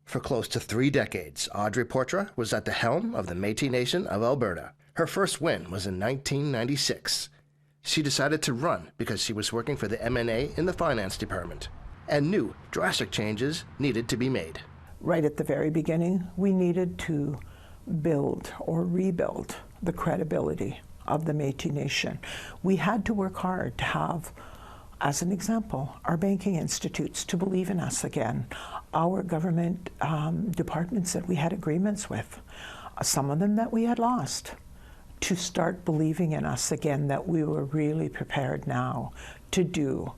For close to 3 decades, Audrey Poitras was at the helm of the Métis Nation of Alberta. Her first win was in 1996. She decided to run because she was working for the MNA in the finance department and knew drastic changes needed to be made. Right at the very beginning, we needed to build or rebuild the credibility of the Métis Nation. We had to work hard to have, as an example, our banking institutes to believe in us again, our government departments that we had agreements with, some of them that we had lost, to start believing in us again, that we were really prepared now to do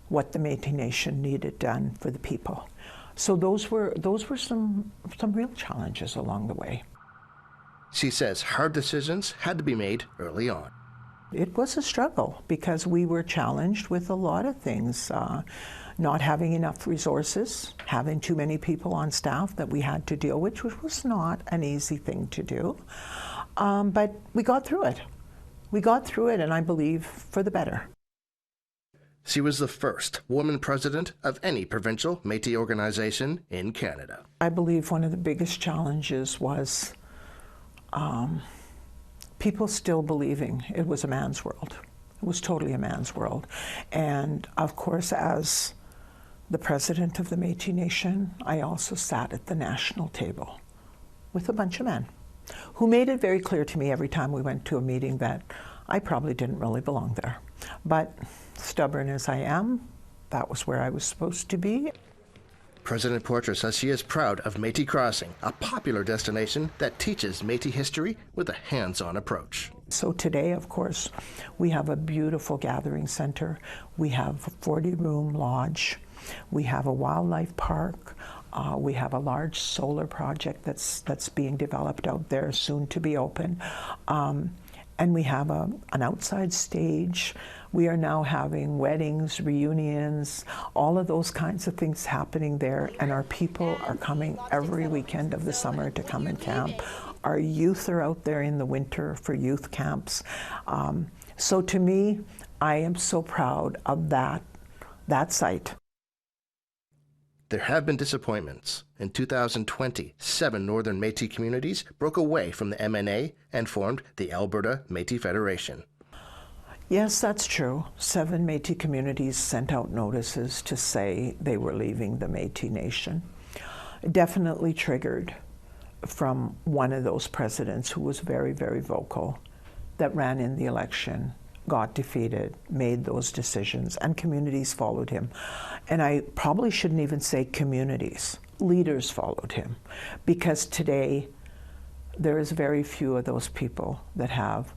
what the Métis Nation needed done for the people. So those were some real challenges along the way. She says hard decisions had to be made early on. It was a struggle because we were challenged with a lot of things, not having enough resources, having too many people on staff that we had to deal with, which was not an easy thing to do. But we got through it. We got through it, and I believe for the better. She was the first woman president of any provincial Métis organization in Canada. I believe one of the biggest challenges was people still believing it was a man's world. It was totally a man's world. And of course, as the president of the Métis Nation, I also sat at the national table with a bunch of men who made it very clear to me every time we went to a meeting that I probably didn't really belong there. But stubborn as I am, that was where I was supposed to be. President Poitras says she is proud of Metis Crossing, a popular destination that teaches Métis history with a hands-on approach. So today, of course, we have a beautiful gathering center. We have a 40-room lodge. We have a wildlife park. We have a large solar project that's being developed out there, soon to be open. And we have an outside stage. We are now having weddings, reunions, all of those kinds of things happening there. And our people are coming every weekend of the summer to come and camp. Our youth are out there in the winter for youth camps. So to me, I am so proud of that site. There have been disappointments. In 2020, 7 northern Métis communities broke away from the MNA and formed the Alberta Métis Federation. Yes, that's true. 7 Métis communities sent out notices to say they were leaving the Métis Nation. Definitely triggered from one of those presidents who was very, very vocal, that ran in the election, got defeated, made those decisions, and communities followed him. And I probably shouldn't even say communities. Leaders followed him, because today there is very few of those people that have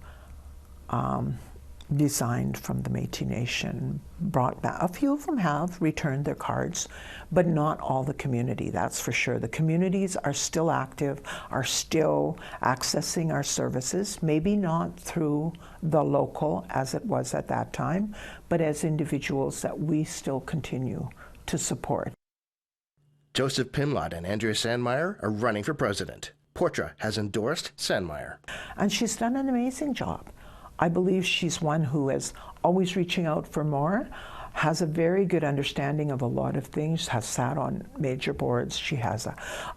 resigned from the Métis Nation, brought back. A few of them have returned their cards, but not all the community, that's for sure. The communities are still active, are still accessing our services, maybe not through the local as it was at that time, but as individuals that we still continue to support. Joseph Pimlott and Andrea Sandmeyer are running for president. Poitras has endorsed Sandmeyer. And she's done an amazing job. I believe she's one who is always reaching out for more, has a very good understanding of a lot of things, has sat on major boards. She has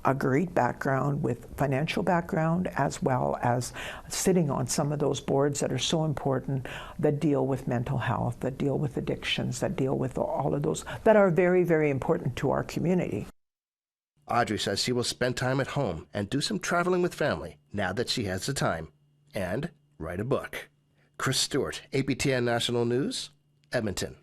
a great background with financial background, as well as sitting on some of those boards that are so important, that deal with mental health, that deal with addictions, that deal with all of those, that are very, very important to our community. Audrey says she will spend time at home and do some traveling with family now that she has the time, and write a book. Chris Stewart, APTN National News, Edmonton.